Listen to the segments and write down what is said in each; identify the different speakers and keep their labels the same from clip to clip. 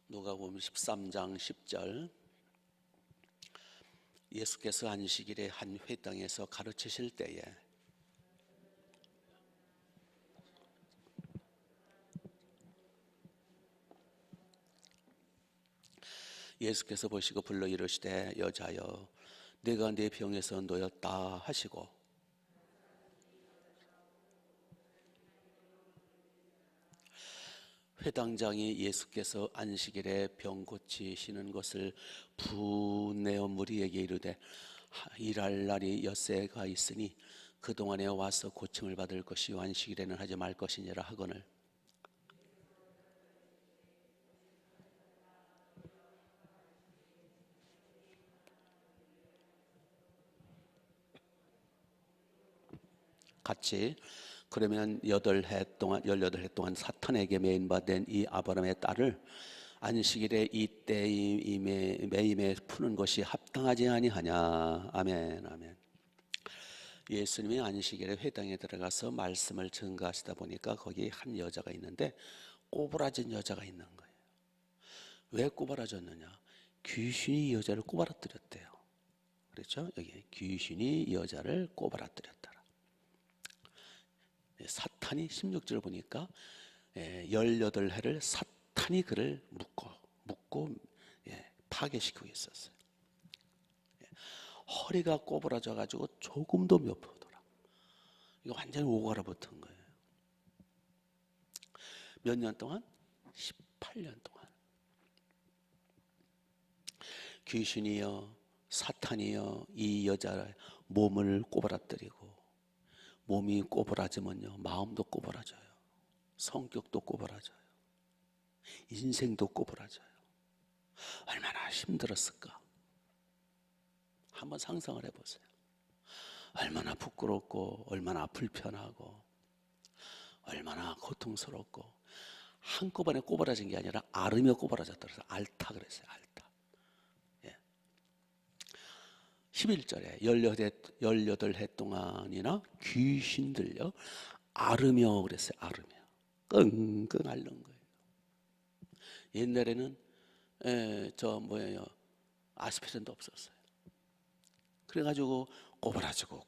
Speaker 1: 누가복음 13장 10절. 예수께서 안식일에 한 회당에서 가르치실 때에 예수께서 보시고 불러 이르시되 여자여 내가 네 병에서 놓였다 하시고 회당장이 예수께서 안식일에 병 고치시는 것을 분내어 무리에게 이르되 일할 날이 엿새가 있으니 그동안에 와서 고침을 받을 것이요 안식일에는 하지 말 것이니라 하거늘 같이 그러면 18해 동안 사탄에게 매인받은 이 아브라함의 딸을 안식일에 이때 매임에 푸는 것이 합당하지 아니하냐. 아멘 아멘. 예수님이 안식일에 회당에 들어가서 말씀을 증거하시다 보니까 거기 한 여자가 있는데 꼬부라진 여자가 있는 거예요. 왜 꼬부라졌느냐? 귀신이 이 여자를 꼬부라뜨렸대요. 그렇죠? 여기 귀신이 이 여자를 꼬부라뜨렸다. 사탄이 16절을 보니까 18해를 사탄이 그를 묶고 파괴시키고 있었어요. 허리가 꼬부라져 가지고 조금도 못 보더라. 이거 완전히 오가라 붙은 거예요. 몇 년 동안? 18년 동안. 귀신이여 사탄이여 이 여자의 몸을 꼬부라뜨리고 몸이 꼬부라지면요 마음도 꼬부라져요. 성격도 꼬부라져요. 인생도 꼬부라져요. 얼마나 힘들었을까? 한번 상상을 해보세요. 얼마나 부끄럽고 얼마나 불편하고 얼마나 고통스럽고 한꺼번에 꼬부라진 게 아니라 앓으며 꼬부라졌다 그래서 앓다 그랬어요. 앓다. 11절에 18해 동안이나 귀신 들려 앓으며 그랬어요. 앓으며 끙끙 앓는 거예요. 옛날에는 아스피린도 없었어요. 그래가지고 꼬부라지고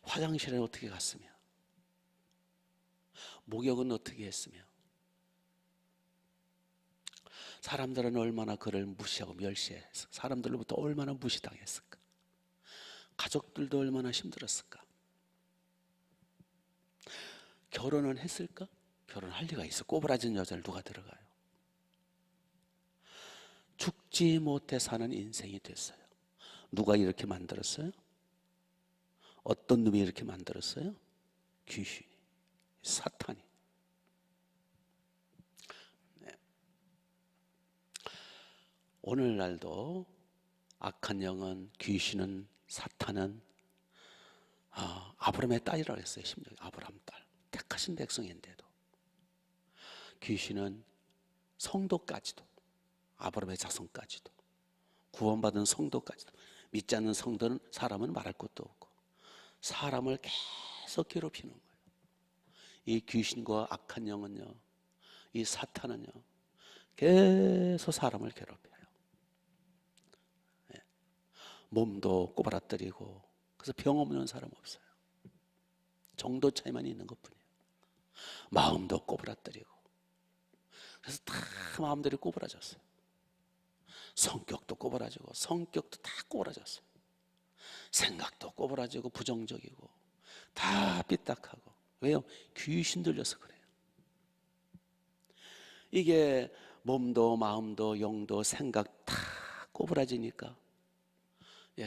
Speaker 1: 화장실에 어떻게 갔으며 목욕은 어떻게 했으며 사람들은 얼마나 그를 무시하고 멸시했을까? 사람들로부터 얼마나 무시당했을까? 가족들도 얼마나 힘들었을까? 결혼은 했을까? 결혼할 리가 있어. 꼬부라진 여자를 누가 들어가요? 죽지 못해 사는 인생이 됐어요. 누가 이렇게 만들었어요? 어떤 놈이 이렇게 만들었어요? 귀신이, 사탄이. 오늘날도 악한 영은 귀신은 사탄은 아브라함의 딸이라고 했어요. 심지어 아브라함 딸 택하신 백성인데도 귀신은 성도까지도 아브라함의 자손까지도 구원받은 성도까지도 믿지 않는 성도는 사람은 말할 것도 없고 사람을 계속 괴롭히는 거예요. 이 귀신과 악한 영은요 이 사탄은요 계속 사람을 괴롭혀요. 몸도 꼬부라뜨리고 그래서 병 없는 사람 없어요. 정도 차이만 있는 것뿐이에요. 마음도 꼬부라뜨리고 그래서 다 마음들이 꼬부라졌어요. 성격도 꼬부라지고 성격도 다 꼬부라졌어요. 생각도 꼬부라지고 부정적이고 다 삐딱하고. 왜요? 귀신 들려서 그래요. 이게 몸도 마음도 영도 생각 다 꼬부라지니까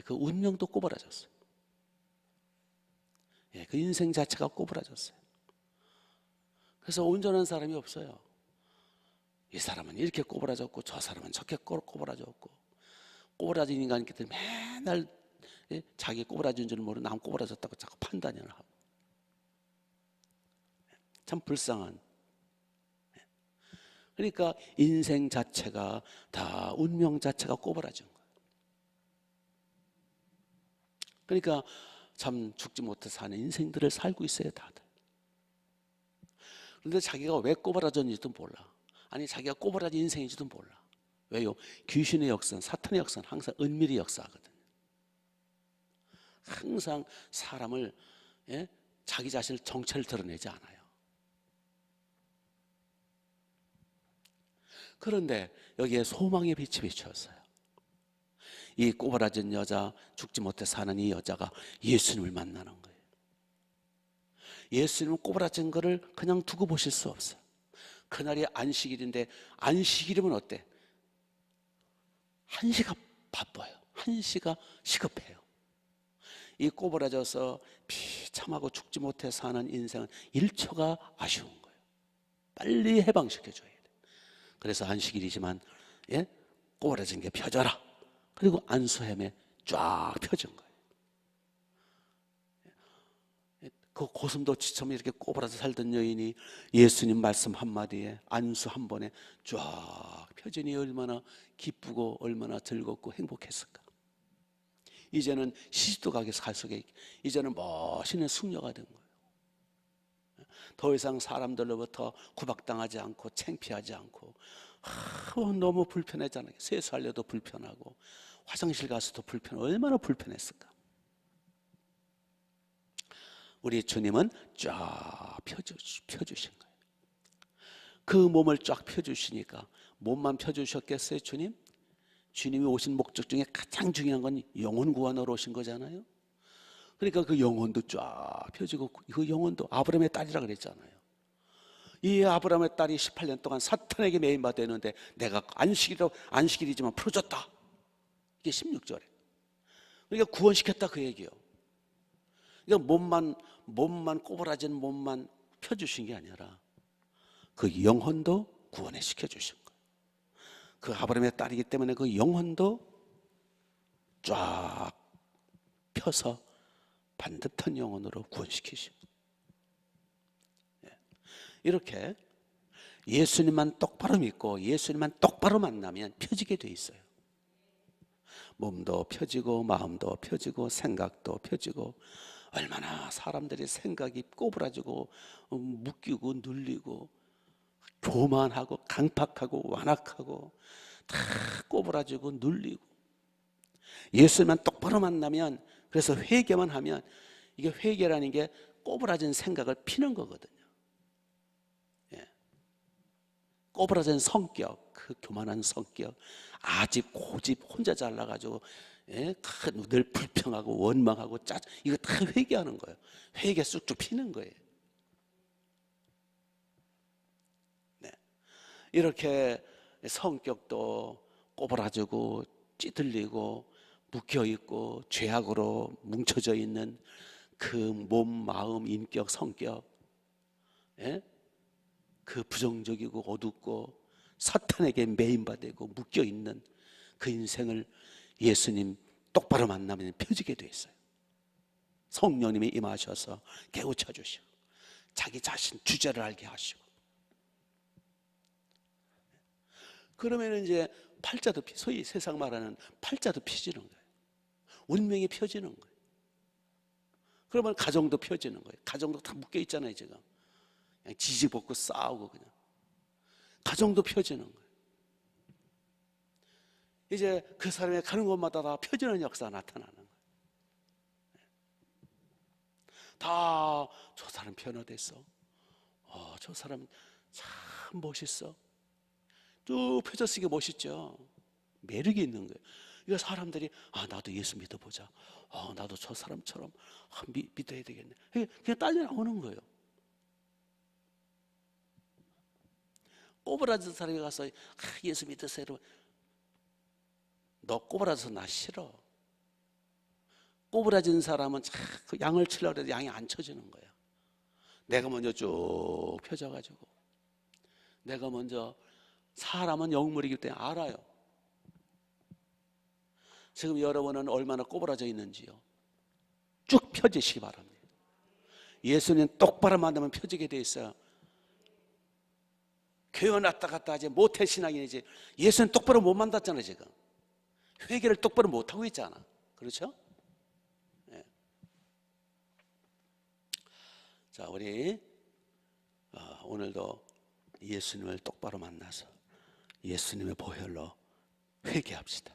Speaker 1: 그 운명도 꼬부라졌어요. 그 인생 자체가 꼬부라졌어요. 그래서 온전한 사람이 없어요. 이 사람은 이렇게 꼬부라졌고 저 사람은 저렇게 꼬부라졌고 꼬부라진 인간끼리 맨날 자기 꼬부라진 줄 모르고 남 꼬부라졌다고 자꾸 판단을 하고 참 불쌍한. 그러니까 인생 자체가 다 운명 자체가 꼬부라진 거예요. 그러니까 참 죽지 못해 사는 인생들을 살고 있어요 다들. 그런데 자기가 왜 꼬부라졌는지도 몰라. 아니 자기가 꼬부라진 인생인지도 몰라. 왜요? 귀신의 역사는, 사탄의 역사는 항상 은밀히 역사하거든요. 항상 사람을, 자기 자신을 정체를 드러내지 않아요. 그런데 여기에 소망의 빛이 비추었어요. 이 꼬부라진 여자, 죽지 못해 사는 이 여자가 예수님을 만나는 거예요. 예수님은 꼬부라진 거를 그냥 두고 보실 수 없어요. 그날이 안식일인데, 안식일이면 어때? 한시가 바빠요. 한시가 시급해요. 이 꼬부라져서 비참하고 죽지 못해 사는 인생은 1초가 아쉬운 거예요. 빨리 해방시켜줘야 돼요. 그래서 안식일이지만 꼬부라진 게 펴져라. 그리고 안수햄에 쫙 펴진 거예요. 그 고슴도치처럼 이렇게 꼬부라져 살던 여인이 예수님 말씀 한마디에, 안수 한 번에 쫙 펴지니 얼마나 기쁘고 얼마나 즐겁고 행복했을까. 이제는 시집도 가게 살 속에, 이제는 멋있는 숙녀가 된 거예요. 더 이상 사람들로부터 구박당하지 않고 창피하지 않고, 너무 불편했잖아요. 세수하려도 불편하고 화장실 가서도 불편하고, 얼마나 불편했을까. 우리 주님은 쫙 펴주신 거예요. 그 몸을 쫙 펴주시니까, 몸만 펴주셨겠어요 주님? 주님이 오신 목적 중에 가장 중요한 건 영혼 구원으로 오신 거잖아요. 그러니까 그 영혼도 쫙 펴지고, 그 영혼도 아브라함의 딸이라 그랬잖아요. 이 아브라함의 딸이 18년 동안 사탄에게 매인받았는데 내가 안식일이지만 풀어줬다. 이게 16절에. 그러니까 구원시켰다 그 얘기예요. 그러니까 몸만 꼬부라진 몸만 펴주신 게 아니라 그 영혼도 구원에 시켜주신 거예요. 그 아브라함의 딸이기 때문에 그 영혼도 쫙 펴서 반듯한 영혼으로 구원시키시고, 이렇게 예수님만 똑바로 믿고 예수님만 똑바로 만나면 펴지게 돼 있어요. 몸도 펴지고 마음도 펴지고 생각도 펴지고, 얼마나 사람들의 생각이 꼬부라지고 묶이고 눌리고 교만하고 강팍하고 완악하고 다 꼬부라지고 눌리고, 예수님만 똑바로 만나면, 그래서 회개만 하면, 이게 회개라는 게 꼬부라진 생각을 피는 거거든요. 꼬부라진 성격, 그 교만한 성격, 아집 고집 혼자 잘나가지고 늘 불평하고 원망하고 이거 다 회개하는 거예요. 회개 쑥쑥 피는 거예요. 이렇게 성격도 꼬부라지고 찌들리고 묶여있고 죄악으로 뭉쳐져 있는 그 몸, 마음, 인격, 성격, 그 부정적이고 어둡고 사탄에게 매인받고 묶여있는 그 인생을 예수님 똑바로 만나면 펴지게 돼 있어요. 성령님이 임하셔서 깨우쳐 주시고 자기 자신 주제를 알게 하시고, 그러면 이제 팔자도, 소위 세상 말하는 팔자도 펴지는 거예요. 운명이 펴지는 거예요. 그러면 가정도 펴지는 거예요. 가정도 다 묶여 있잖아요 지금. 그냥 지지볶고 싸우고 그냥. 가정도 펴지는 거예요. 이제 그 사람이 가는 곳마다 다 펴지는 역사가 나타나는 거예요. 다 저 사람 변화됐어. 저 사람 참 멋있어. 쭉 펴졌으니까 멋있죠. 매력이 있는 거예요. 이거 사람들이 나도 예수 믿어보자. 나도 저 사람처럼 믿어야 되겠네. 그냥 딸려 나오는 거예요. 꼬부라진 사람이 가서 예수 믿으세요. 너 꼬부라져서 나 싫어. 꼬부라진 사람은 자꾸 양을 치려고 해도 양이 안 쳐지는 거야. 내가 먼저 쭉 펴져가지고, 내가 먼저, 사람은 영물이기 때문에 알아요. 지금 여러분은 얼마나 꼬부라져 있는지요. 쭉 펴지시기 바랍니다. 예수님 똑바로 만나면 펴지게 돼 있어요. 교회 왔다 갔다 하지 모태 신앙인이지, 예수님 똑바로 못 만났잖아요. 지금 회개를 똑바로 못하고 있잖아. 그렇죠? 네. 자, 우리 오늘도 예수님을 똑바로 만나서 예수님의 보혈로 회개합시다.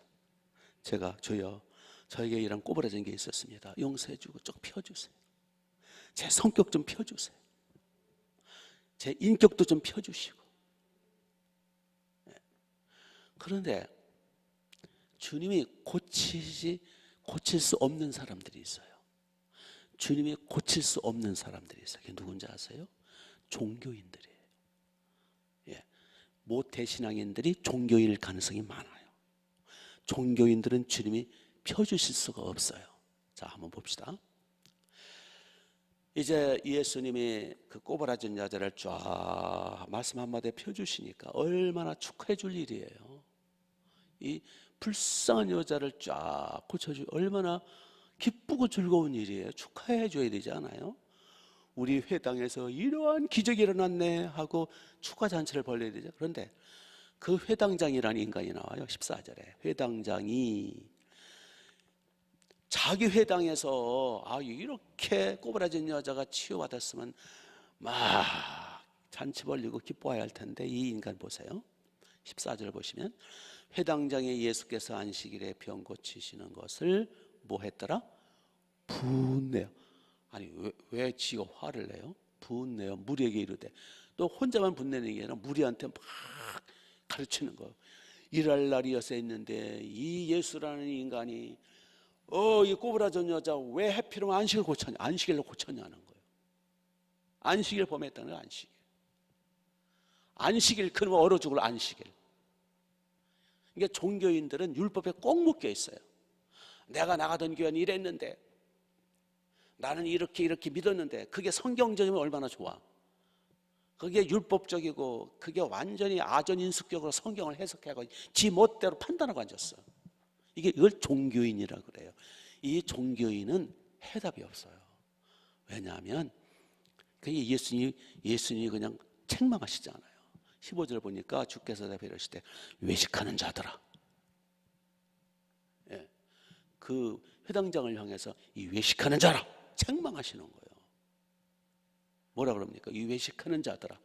Speaker 1: 제가 주여 저에게 이런 꼬부라진 게 있었습니다. 용서해 주고 쭉 펴주세요. 제 성격 좀 펴주세요. 제 인격도 좀 펴주시고. 그런데 주님이 고칠 수 없는 사람들이 있어요. 주님이 고칠 수 없는 사람들이 있어요. 그게 누군지 아세요? 종교인들이에요. 모태신앙인들이 종교인일 가능성이 많아요. 종교인들은 주님이 펴주실 수가 없어요. 자, 한번 봅시다. 이제 예수님이 그 꼬부라진 여자를 쫙 말씀 한마디에 펴주시니까 얼마나 축하해 줄 일이에요. 이 불쌍한 여자를 쫙 고쳐주고 얼마나 기쁘고 즐거운 일이에요. 축하해 줘야 되지 않아요? 우리 회당에서 이러한 기적이 일어났네 하고 축하 잔치를 벌여야 되죠. 그런데 그 회당장이라는 인간이 나와요. 14절에 회당장이 자기 회당에서 이렇게 꼬부라진 여자가 치유받았으면 막 잔치 벌리고 기뻐해야 할 텐데 이 인간 보세요. 14절 보시면 회당장에 예수께서 안식일에 병 고치시는 것을 뭐 했더라? 분내요. 아니 왜 지가 화를 내요? 분내요. 무리에게 이르되. 또 혼자만 분내는 게 아니라 무리한테 막 가르치는 거예요. 일할 날이어서 했는데 이 예수라는 인간이 이 꼬부라진 여자 왜 해피로만 안식을 고쳤냐? 안식일로 고쳤냐는 거예요. 안식일 범했다는 거예요. 안식일 그러면 얼어 죽을 안식일. 이게 종교인들은 율법에 꼭 묶여 있어요. 내가 나가던 교회는 이랬는데 나는 이렇게 믿었는데 그게 성경적이면 얼마나 좋아. 그게 율법적이고 그게 완전히 아전인수격으로 성경을 해석하고 지 멋대로 판단하고 앉았어. 이걸 종교인이라 그래요. 이 종교인은 해답이 없어요. 왜냐하면 예수님이 그냥 책망하시잖아요. 15절 보니까 주께서 대답하시되 외식하는 자들아. 그 회당장을 향해서 이 외식하는 자라 책망하시는 거예요. 뭐라 그럽니까? 이 외식하는 자들아,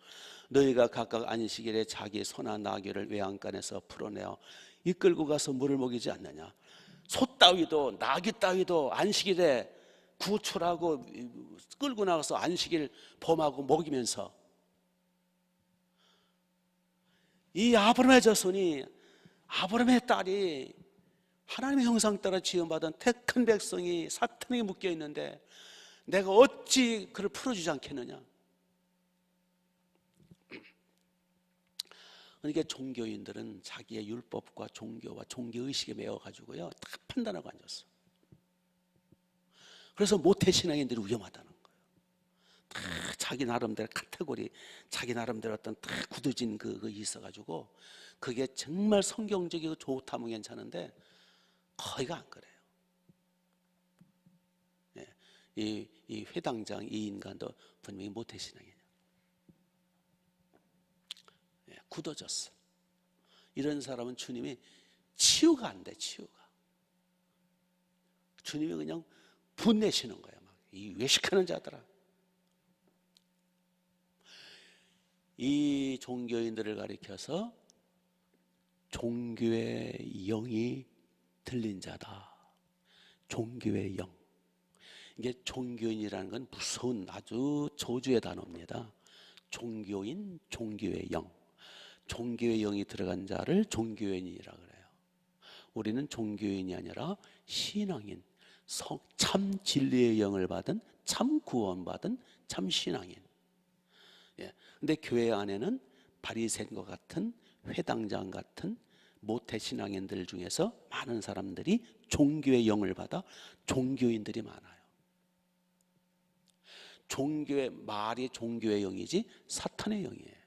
Speaker 1: 너희가 각각 안식일에 자기의 소나 나귀를 외양간에서 풀어내어 이끌고 가서 물을 먹이지 않느냐? 소 따위도 나귀 따위도 안식일에 구출하고 끌고 나가서 안식일 범하고 먹이면서 이 아브라함의 자손이 아브라함의 딸이 하나님의 형상 따라 지음받은 택한 백성이 사탄에게 묶여 있는데 내가 어찌 그를 풀어주지 않겠느냐? 그러니까 종교인들은 자기의 율법과 종교와 종교의식에 매여가지고요 다 판단하고 앉았어. 그래서 모태신앙인들이 위험하다는 거예요. 다 자기 나름대로 카테고리, 자기 나름대로 어떤 다 굳어진 그거 있어가지고 그게 정말 성경적이고 좋다면 괜찮은데 거의가 안 그래요. 이 회당장 이 인간도 분명히 모태신앙이냐. 굳어졌어. 이런 사람은 주님이 치유가 안 돼. 치유가. 주님이 그냥 분내시는 거야. 막 이 외식하는 자들아. 이 종교인들을 가리켜서 종교의 영이 들린 자다. 종교의 영. 이게 종교인이라는 건 무서운 아주 저주의 단어입니다. 종교인, 종교의 영. 종교의 영이 들어간 자를 종교인이라 그래요. 우리는 종교인이 아니라 신앙인, 참 진리의 영을 받은, 참 구원받은 참 신앙인. 근데 교회 안에는 바리새인과 같은 회당장 같은 모태 신앙인들 중에서 많은 사람들이 종교의 영을 받아 종교인들이 많아요. 종교의 말이 종교의 영이지 사탄의 영이에요.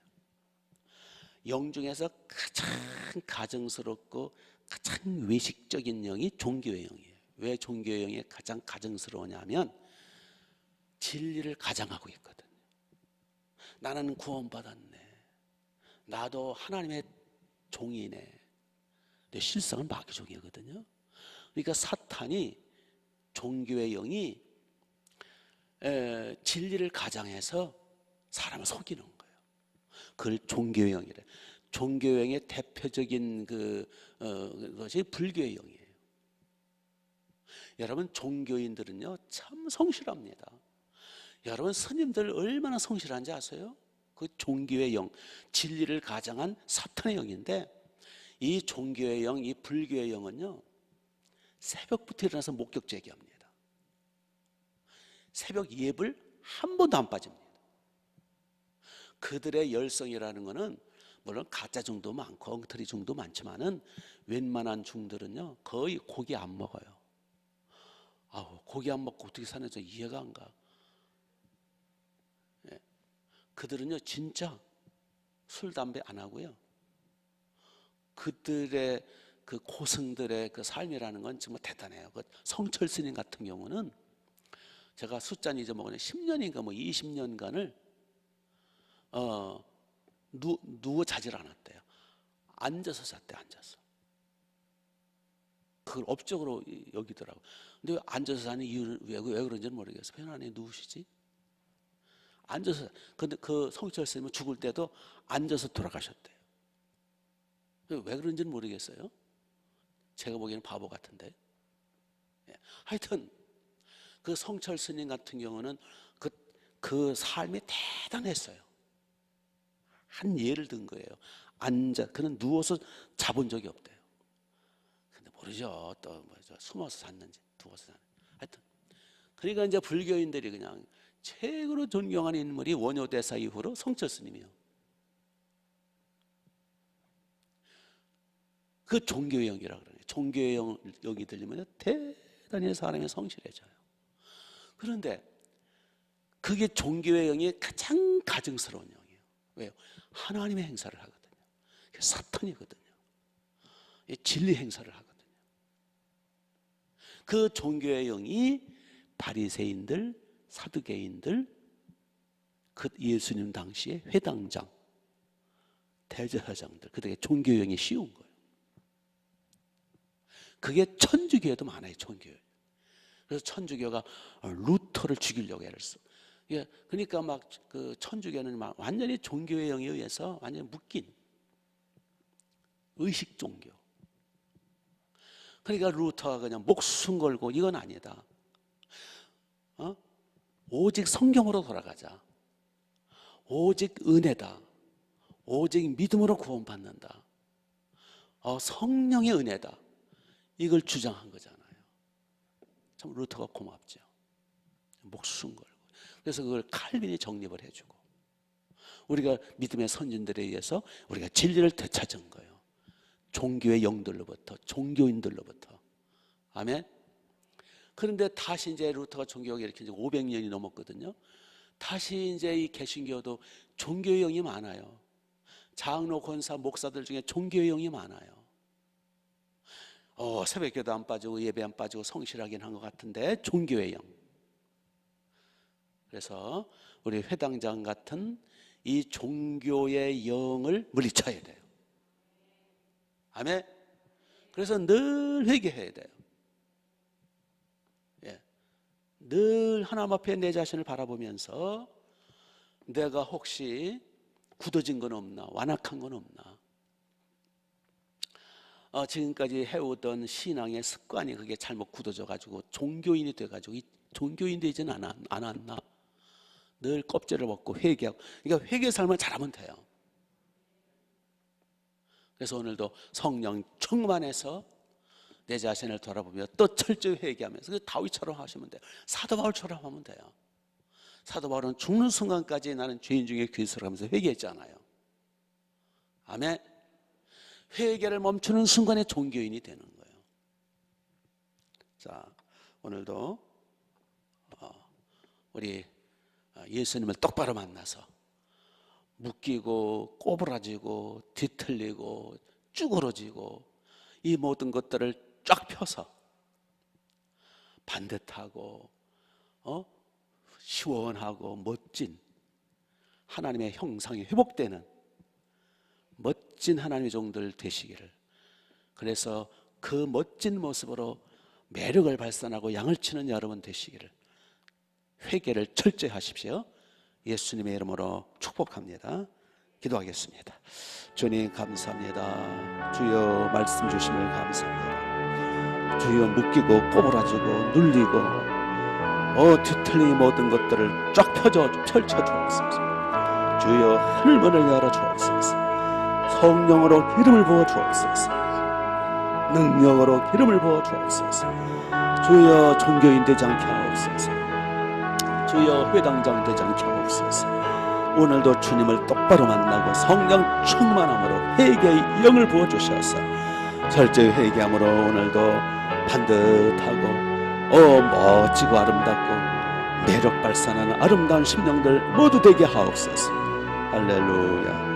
Speaker 1: 영 중에서 가장 가증스럽고 가장 외식적인 영이 종교의 영이에요. 왜 종교의 영이 가장 가증스러우냐면 진리를 가장하고 있거든요. 나는 구원받았네. 나도 하나님의 종이네. 내 실상은 마귀 종이거든요. 그러니까 사탄이 종교의 영이 진리를 가장해서 사람을 속이는 거예요. 그걸 종교의 영이래. 종교의 영의 대표적인 것이 불교의 영이에요. 여러분, 종교인들은요 참 성실합니다. 여러분, 스님들 얼마나 성실한지 아세요? 그 종교의 영, 진리를 가장한 사탄의 영인데, 이 종교의 영, 이 불교의 영은요 새벽부터 일어나서 목격 제기합니다. 새벽 예불 한 번도 안 빠집니다. 그들의 열성이라는 것은 물론 가짜 중도 많고 엉터리 중도 많지만은 웬만한 중들은요 거의 고기 안 먹어요. 아우, 고기 안 먹고 어떻게 사는지 이해가 안 가. 예. 그들은요 진짜 술 담배 안 하고요. 그들의 그 고승들의 그 삶이라는 건 정말 대단해요. 그 성철 스님 같은 경우는 제가 숫자는 잊어먹었는데 10년인가 뭐 20년간을 누워 자질 않았대요. 앉아서 잤대. 앉아서. 그걸 업적으로 여기더라고. 근데 앉아서 자는 이유는 왜 그런지는 모르겠어. 편안히 누우시지. 앉아서. 근데 그 성철 스님은 죽을 때도 앉아서 돌아가셨대요. 왜 그런지는 모르겠어요. 제가 보기에는 바보 같은데. 하여튼 그 성철 스님 같은 경우는 그 삶이 대단했어요. 한 예를 든 거예요. 그는 누워서 자본 적이 없대요. 근데 모르죠. 또 숨어서 잤는지 누워서 잤는지. 하여튼 그러니까 이제 불교인들이 그냥 최고로 존경하는 인물이 원효대사 이후로 성철 스님이요. 그 종교의 영이라 그러네요. 종교의 영이 들리면 대단히 사람이 성실해져요. 그런데 그게 종교의 영이 가장 가증스러운 영이에요. 왜요? 하나님의 행사를 하거든요. 사탄이거든요. 진리 행사를 하거든요. 그 종교의 영이 바리새인들, 사두개인들, 그 예수님 당시에 회당장, 대제사장들, 그들에게 종교의 영이 씌운 거예요. 그게 천주교에도 많아요. 천주교. 그래서 천주교가 루터를 죽이려고 애를 써. 그러니까 막 그 천주교는 막 완전히 종교의 영에 의해서 완전히 묶인 의식 종교. 그러니까 루터가 그냥 목숨 걸고 이건 아니다. 오직 성경으로 돌아가자. 오직 은혜다. 오직 믿음으로 구원받는다. 성령의 은혜다. 이걸 주장한 거잖아요. 참 루터가 고맙죠. 목숨 걸고. 그래서 그걸 칼빈이 정립을 해주고, 우리가 믿음의 선진들에 의해서 우리가 진리를 되찾은 거예요. 종교의 영들로부터, 종교인들로부터. 아멘. 그런데 다시 이제 루터가 종교가 이렇게 500년이 넘었거든요. 다시 이제 이 개신교도 종교의 영이 많아요. 장로, 권사, 목사들 중에 종교의 영이 많아요. 새벽기도 안 빠지고 예배 안 빠지고 성실하긴 한 것 같은데 종교의 영. 그래서 우리 회당장 같은 이 종교의 영을 물리쳐야 돼요. 아멘. 그래서 늘 회개해야 돼요. 늘 하나님 앞에 내 자신을 바라보면서 내가 혹시 굳어진 건 없나, 완악한 건 없나. 지금까지 해오던 신앙의 습관이 그게 잘못 굳어져 가지고 종교인이 돼 가지고 종교인 되지는 않았나. 늘 껍질을 벗고 회개하고. 그러니까 회개 삶을 잘하면 돼요. 그래서 오늘도 성령 충만해서 내 자신을 돌아보며 또 철저히 회개하면서 다윗처럼 하시면 돼요. 사도 바울처럼 하면 돼요. 사도 바울은 죽는 순간까지 나는 죄인 중에 괴수를 하면서 회개했잖아요. 아멘. 회개를 멈추는 순간에 종교인이 되는 거예요. 자, 오늘도 우리 예수님을 똑바로 만나서 묶이고 꼬부라지고 뒤틀리고 쭈그러지고 이 모든 것들을 쫙 펴서 반듯하고 시원하고 멋진 하나님의 형상이 회복되는 멋진 하나님의 종들 되시기를. 그래서 그 멋진 모습으로 매력을 발산하고 양을 치는 여러분 되시기를. 회개를 철저히 하십시오. 예수님의 이름으로 축복합니다. 기도하겠습니다. 주님 감사합니다. 주여 말씀 주심을 감사합니다. 주여 묶이고 꼬부라지고 눌리고 뒤틀린 모든 것들을 쫙 펼쳐 주옵소서. 주여 하늘문을 열어 주옵소서. 성령으로 기름을 부어 주옵소서. 능력으로 기름을 부어 주옵소서. 주여 종교인 되지 않게 하옵소서. 주여 회당장 되지 않게 하옵소서. 오늘도 주님을 똑바로 만나고 성령 충만함으로 회개의 영을 부어 주셔서 철저히 회개함으로 오늘도 반듯하고 멋지고 아름답고 매력 발산하는 아름다운 심령들 모두 되게 하옵소서. 할렐루야.